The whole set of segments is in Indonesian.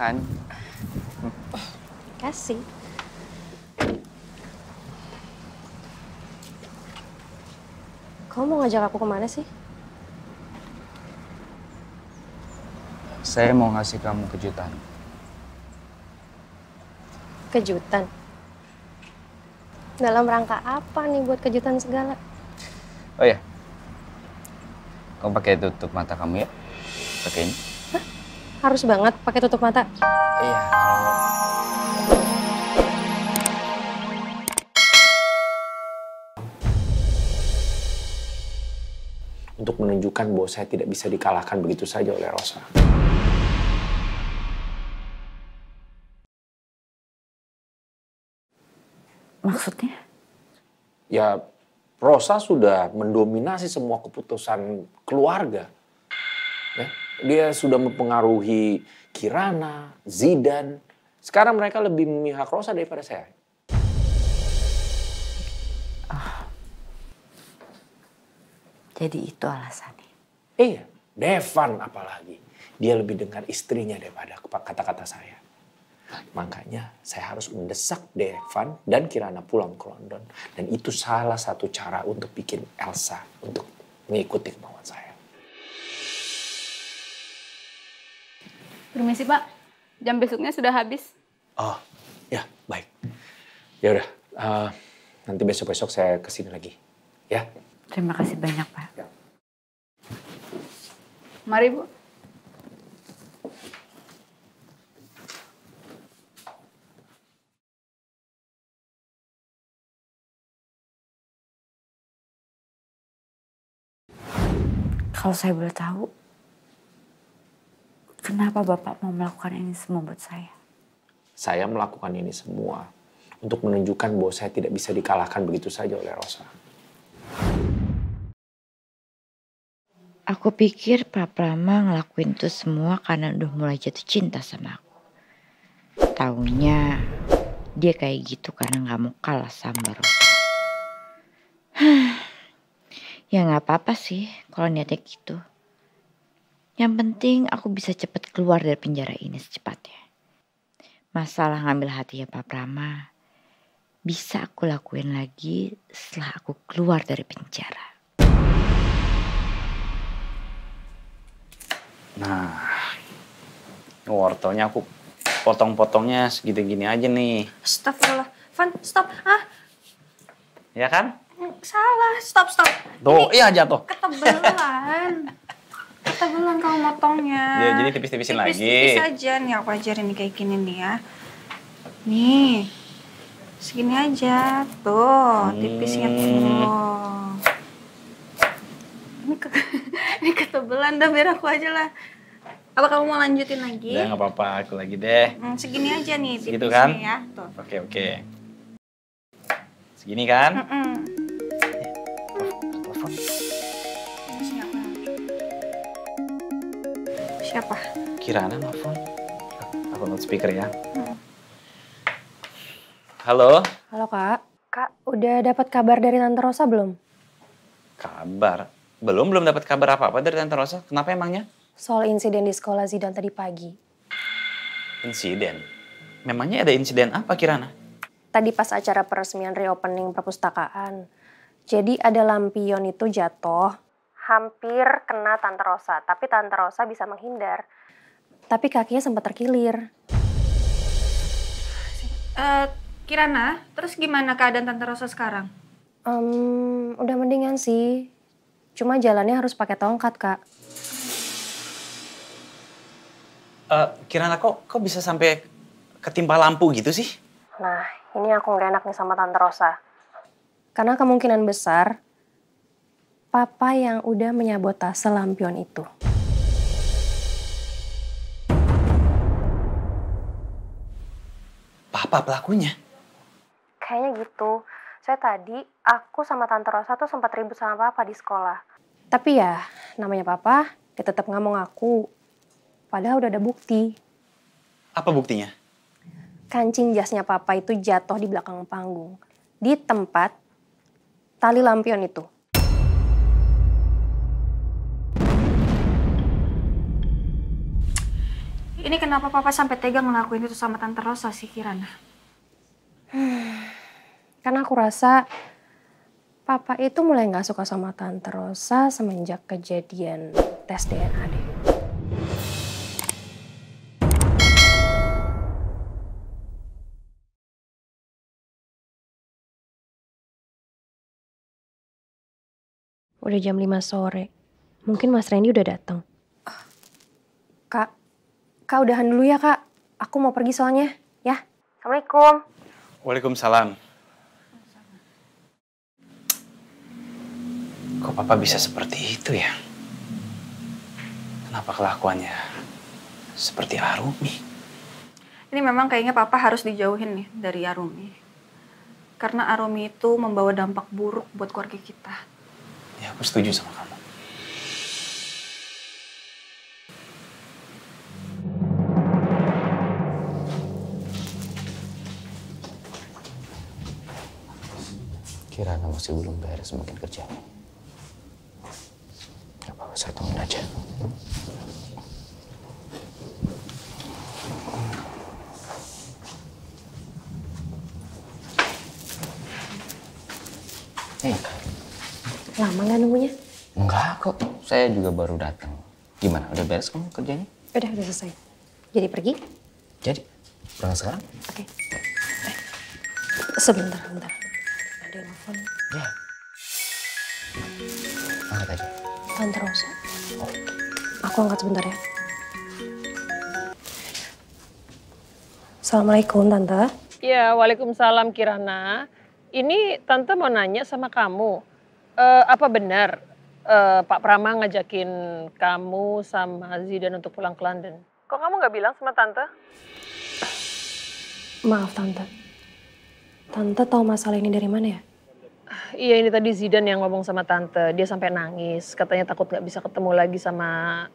Kan? Kasih. Kamu mau ngajak aku kemana sih? Saya mau ngasih kamu kejutan. Kejutan? Dalam rangka apa nih buat kejutan segala? Oh ya, kamu pakai tutup mata kamu ya? Pakai ini. Hah? Harus banget pakai tutup mata? Iya. Untuk menunjukkan bahwa saya tidak bisa dikalahkan begitu saja oleh Rosa. Maksudnya? Ya, Rosa sudah mendominasi semua keputusan keluarga. Ya, dia sudah mempengaruhi Kirana, Zidan. Sekarang mereka lebih memihak Rosa daripada saya. Jadi itu alasannya. Iya, Devan apalagi. Dia lebih dengar istrinya daripada kata-kata saya. Makanya saya harus mendesak Devan dan Kirana pulang ke London. Dan itu salah satu cara untuk bikin Elsa untuk mengikuti kemauan saya. Permisi Pak, jam besoknya sudah habis. Oh, ya baik. Ya udah, nanti besok-besok saya kesini lagi. Ya. Terima kasih banyak, Pak. Mari Bu. Kalau saya boleh tahu, kenapa Bapak mau melakukan ini semua buat saya? Saya melakukan ini semua untuk menunjukkan bahwa saya tidak bisa dikalahkan begitu saja oleh Rosa. Aku pikir Pak Prama ngelakuin itu semua karena udah mulai jatuh cinta sama aku. Taunya dia kayak gitu karena gak mau kalah sama Rosa. Ya gak apa-apa sih kalau niatnya gitu. Yang penting aku bisa cepat keluar dari penjara ini secepatnya. Masalah ngambil hatinya Pak Prama bisa aku lakuin lagi setelah aku keluar dari penjara. Nah, wortelnya aku potong-potongnya segini-gini aja nih. Astagfirullah. Van, stop. Ah, Ya kan? salah. Stop. Tuh, iya jatuh. Ketebelan. Ketebelan kamu motongnya. Ya, jadi tipis-tipisin lagi. Tipis aja. Nih aku ajarin nih kayak gini nih ya. Nih. Segini aja. Tuh, tipisnya tuh. Ini ketebelan dah, biar aku aja lah. Apa kamu mau lanjutin lagi? Udah nggak apa-apa, aku lagi deh. Segini aja nih Segitu tipisnya kan? ya. Tuh. Oke. Segini kan? Telepon. Siapa? Kirana nelfon. Aku loudspeaker ya. Halo? Halo Kak. Kak, udah dapat kabar dari Tante Rosa belum? Kabar? Belum dapat kabar apa-apa dari Tante Rosa. Kenapa emangnya? Soal insiden di sekolah Zidan tadi pagi. Insiden? Memangnya ada insiden apa Kirana? Tadi pas acara peresmian reopening perpustakaan. Jadi ada lampion itu jatuh, hampir kena Tante Rosa. Tapi Tante Rosa bisa menghindar. Tapi kakinya sempat terkilir. Kirana, terus gimana keadaan Tante Rosa sekarang? Udah mendingan sih. Cuma jalannya harus pakai tongkat, Kak. Kirana kok bisa sampai ketimpa lampu gitu sih? Nah, ini aku nggak enak nih sama Tante Rosa. Karena kemungkinan besar, Papa yang udah menyabotase lampion itu. Papa pelakunya? Kayaknya gitu. Aku sama Tante Rosa tuh sempat ribut sama Papa di sekolah. Tapi ya, namanya Papa, dia tetap nggak mau ngaku. Padahal udah ada bukti. Apa buktinya? Kancing jasnya Papa itu jatuh di belakang panggung. Di tempat tali lampion itu. Ini kenapa Papa sampai tega ngelakuin itu sama Tante Rosa sih, Kirana? Karena aku rasa Papa itu mulai nggak suka sama Tante Rosa semenjak kejadian tes DNA deh. Udah jam 5 sore. Mungkin Mas Randy udah datang. Kak udahan dulu ya, Kak. Aku mau pergi soalnya, ya. Assalamualaikum. Waalaikumsalam. Kok Papa bisa seperti itu ya? Kenapa kelakuannya seperti Arumi? Ini memang kayaknya Papa harus dijauhin nih dari Arumi. Karena Arumi itu membawa dampak buruk buat keluarga kita. Ya, aku setuju sama kamu. Kirana masih belum beres mungkin kerjanya. Gak apa-apa, saya tungguin aja. Lama nggak nunggunya? Enggak kok, saya juga baru datang. Gimana, udah beres kamu kerjanya? Udah selesai. Jadi pergi? Jadi, berangkat sekarang? Oke. Sebentar. Ada yang nelfon. Ya. Angkat aja. Tante Rosa. Oh. Aku angkat sebentar ya. Assalamualaikum, Tante. Ya, waalaikumsalam Kirana. Ini Tante mau nanya sama kamu. Apa benar Pak Prama ngajakin kamu sama Zidan untuk pulang ke London? Kok kamu nggak bilang sama Tante? Maaf, Tante. Tante tahu masalah ini dari mana ya? Iya, ini tadi Zidan yang ngomong sama Tante. Dia sampai nangis. Katanya takut nggak bisa ketemu lagi sama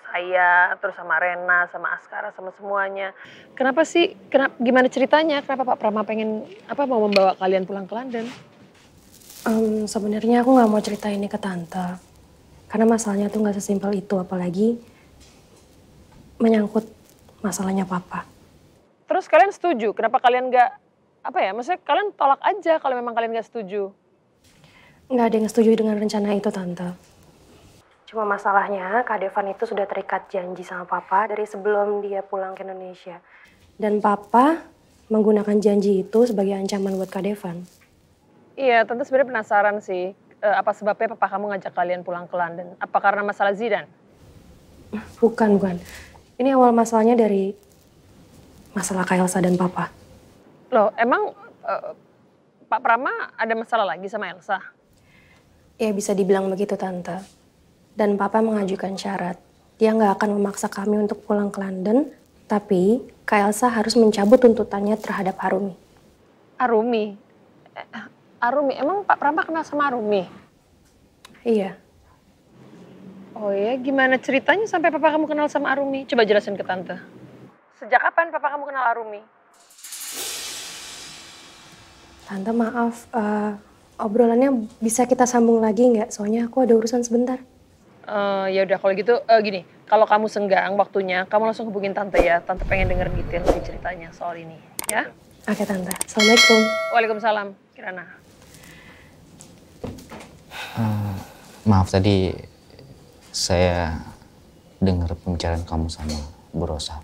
saya, terus sama Rena, sama Askara, sama semuanya. Kenapa sih? Gimana ceritanya? Kenapa Pak Prama pengen mau membawa kalian pulang ke London? Sebenarnya aku nggak mau cerita ini ke Tante. Karena masalahnya tuh nggak sesimpel itu, apalagi menyangkut masalahnya Papa. Terus kalian setuju? Kenapa kalian nggak, maksudnya kalian tolak aja kalau memang kalian nggak setuju? Nggak ada yang setuju dengan rencana itu, Tante. Cuma masalahnya Kak Devan itu sudah terikat janji sama Papa dari sebelum dia pulang ke Indonesia. Dan Papa menggunakan janji itu sebagai ancaman buat Kak Devan. Iya, Tante sebenarnya penasaran sih. Apa sebabnya Papa kamu ngajak kalian pulang ke London? Apa karena masalah Zidan? Bukan. Ini awal masalahnya dari masalah Kak Elsa dan Papa. Loh, emang Pak Prama ada masalah lagi sama Elsa? Ya bisa dibilang begitu, Tante. Dan Papa mengajukan syarat. Dia nggak akan memaksa kami untuk pulang ke London, tapi Kak Elsa harus mencabut tuntutannya terhadap Arumi. Arumi, emang Pak Prama kenal sama Arumi? Iya. Oh ya, gimana ceritanya sampai Papa kamu kenal sama Arumi? Coba jelasin ke Tante. Sejak kapan Papa kamu kenal Arumi? Tante maaf, obrolannya bisa kita sambung lagi nggak? Soalnya aku ada urusan sebentar. Ya udah kalau gitu gini, kalau kamu senggang waktunya, kamu langsung hubungin Tante ya. Tante pengen denger detail dari ceritanya soal ini, ya? Oke, Tante. Assalamualaikum. Waalaikumsalam, Kirana. Maaf tadi saya dengar pembicaraan kamu sama Bu Rosa.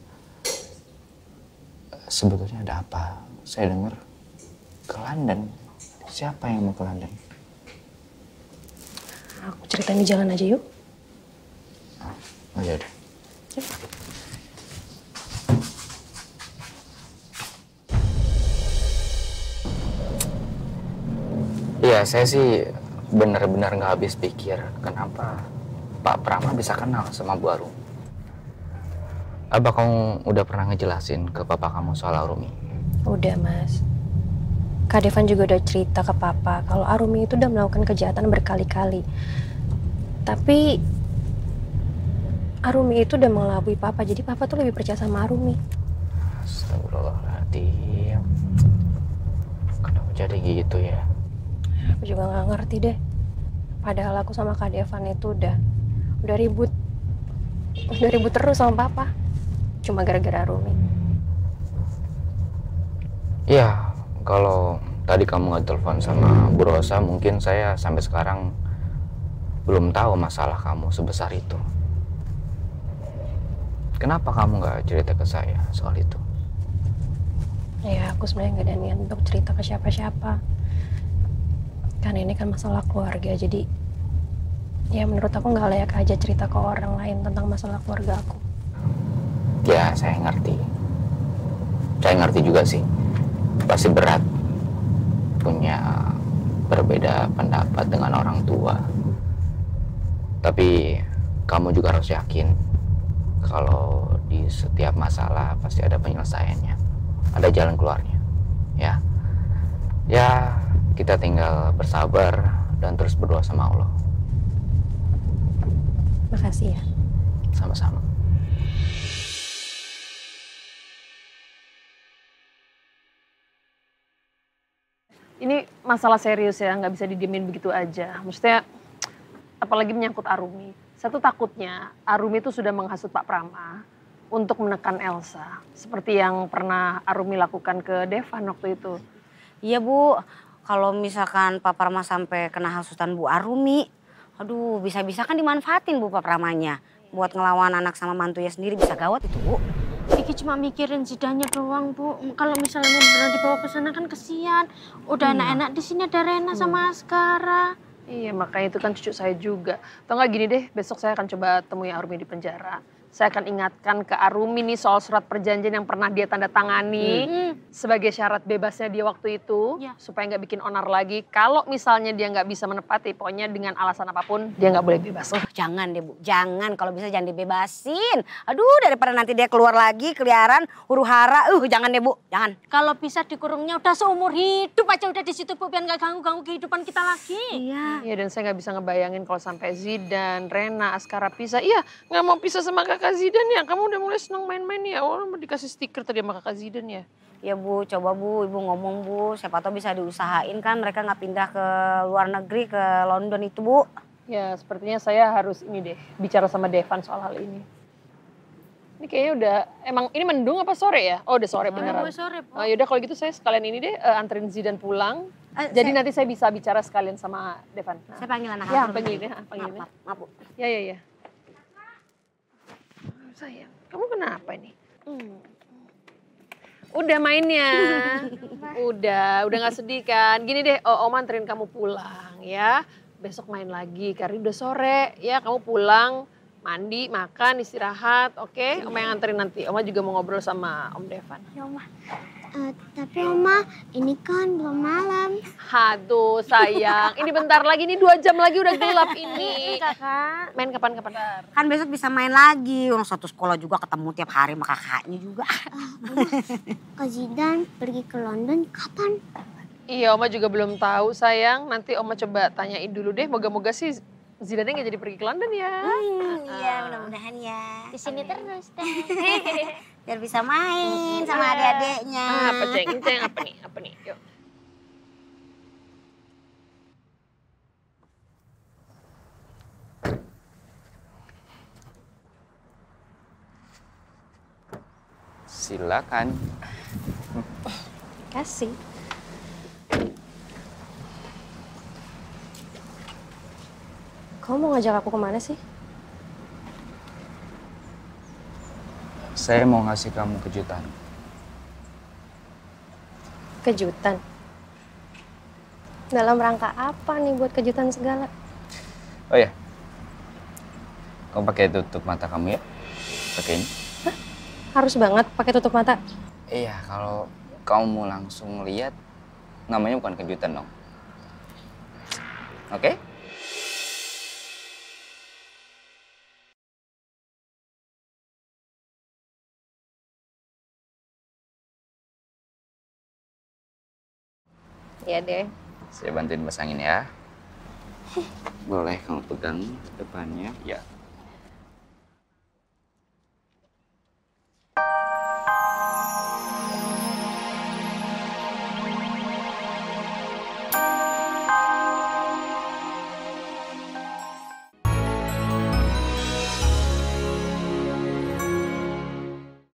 Sebetulnya ada apa? Saya dengar ke London. Siapa yang mau ke London? Aku ceritain di jalan aja yuk. Oh ya udah. Iya, saya sih benar-benar nggak habis pikir kenapa Pak Prama bisa kenal sama Bu Arumi. Apa kamu udah pernah ngejelasin ke papa kamu soal Arumi? Udah, Mas. Kak Devan juga udah cerita ke Papa kalau Arumi itu udah melakukan kejahatan berkali-kali. Tapi Arumi itu udah mengelabui Papa, jadi Papa tuh lebih percaya sama Arumi. Astagfirullahaladzim. Kenapa jadi gitu ya? Aku juga nggak ngerti deh. Padahal aku sama Kak Devan itu udah ribut terus sama Papa. cuma gara-gara Rumi. Iya, kalau tadi kamu nggak telepon sama Bu Rosa, mungkin saya sampai sekarang belum tahu masalah kamu sebesar itu. Kenapa kamu nggak cerita ke saya soal itu? Ya, aku sebenarnya nggak ada niat untuk cerita ke siapa-siapa. Kan ini kan masalah keluarga, jadi ya menurut aku nggak layak aja cerita ke orang lain tentang masalah keluarga aku. Ya, saya ngerti. Saya ngerti juga sih. Pasti berat punya berbeda pendapat dengan orang tua. Tapi kamu juga harus yakin kalau di setiap masalah pasti ada penyelesaiannya. Ada jalan keluarnya. Ya. Ya, kita tinggal bersabar dan terus berdoa sama Allah. Makasih ya. Sama-sama. Ini masalah serius ya, nggak bisa didiemin begitu aja. Maksudnya, apalagi menyangkut Arumi. Saya tuh takutnya Arumi itu sudah menghasut Pak Prama untuk menekan Elsa. Seperti yang pernah Arumi lakukan ke Devan waktu itu. Iya Bu, kalau misalkan Pak Prama sampai kena hasutan Bu Arumi, aduh bisa-bisa kan dimanfaatin Bu Pak Pramanya. Buat ngelawan anak sama mantunya sendiri bisa gawat itu Bu. Iki cuma mikirin Zidannya doang Bu. Kalau misalnya beneran dibawa ke sana kan kesian. Udah enak-enak di sini ada Rena sama Askara. Iya, makanya itu kan cucu saya juga. Atau nggak gini deh, besok saya akan coba temui Arumi di penjara. Saya akan ingatkan ke Arumi nih soal surat perjanjian yang pernah dia tanda tangani sebagai syarat bebasnya dia waktu itu, supaya nggak bikin onar lagi. Kalau misalnya dia nggak bisa menepati, pokoknya dengan alasan apapun dia nggak boleh bebas. Jangan deh Bu, jangan, kalau bisa jangan dibebasin. Aduh, daripada nanti dia keluar lagi keliaran huru hara, jangan deh Bu, jangan. Kalau bisa dikurungnya udah seumur hidup aja udah di situ Bu, biar nggak ganggu-ganggu kehidupan kita lagi. Iya, dan saya nggak bisa ngebayangin kalau sampai Zidan, Rena, Askara pisah. Iya, nggak mau pisah sama kakak Zidan ya. Kamu udah mulai seneng main-main ya. Oh, mau dikasih stiker tadi sama kakak Zidan ya. Ya Bu, coba Bu, Ibu ngomong Bu, siapa tahu bisa diusahain kan mereka nggak pindah ke luar negeri, ke London itu Bu. Ya, sepertinya saya harus ini deh, bicara sama Devan soal hal ini. Ini kayaknya udah, emang ini mendung apa sore ya? Oh, udah sore beneran. Sore, Bu. Yaudah kalau gitu saya sekalian ini deh, anterin Zidan pulang. Jadi nanti saya bisa bicara sekalian sama Devan. Nah. Saya panggil anak ya, panggilin ya, panggilin. Maaf Bu. Ya. Sayang, kamu kenapa ini? Udah mainnya, udah gak sedih kan? Gini deh, Oma anterin kamu pulang ya. Besok main lagi, karena udah sore ya. Kamu pulang, mandi, makan, istirahat, oke? Oma yang anterin nanti. Oma juga mau ngobrol sama Om Devan. Ya Oma. Tapi Oma, ini kan belum malam. Aduh sayang, ini bentar lagi, ini 2 jam lagi udah gelap ini. Kakak. Main kapan? Kan besok bisa main lagi, orang satu sekolah juga ketemu tiap hari sama kakaknya juga. Kak Zidan pergi ke London kapan? Iya, Oma juga belum tahu sayang. Nanti Oma coba tanyain dulu deh, moga-moga sih Zidannya nggak jadi pergi ke London ya. Iya, mudah-mudahan ya. Di sini terus deh. Biar bisa main sama adik-adiknya. Apa ceng, apa nih, yuk. Silakan. Kasih. Kamu mau ngajak aku kemana sih? Saya mau ngasih kamu kejutan. Kejutan? Dalam rangka apa nih buat kejutan segala? Oh ya, kamu pakai tutup mata kamu ya? Pakai ini. Hah? Harus banget pakai tutup mata? Iya, kalau kamu mau langsung lihat, namanya bukan kejutan dong. Oke? Iya deh. Saya bantuin pasangin ya. Boleh kamu pegang depannya. Ya.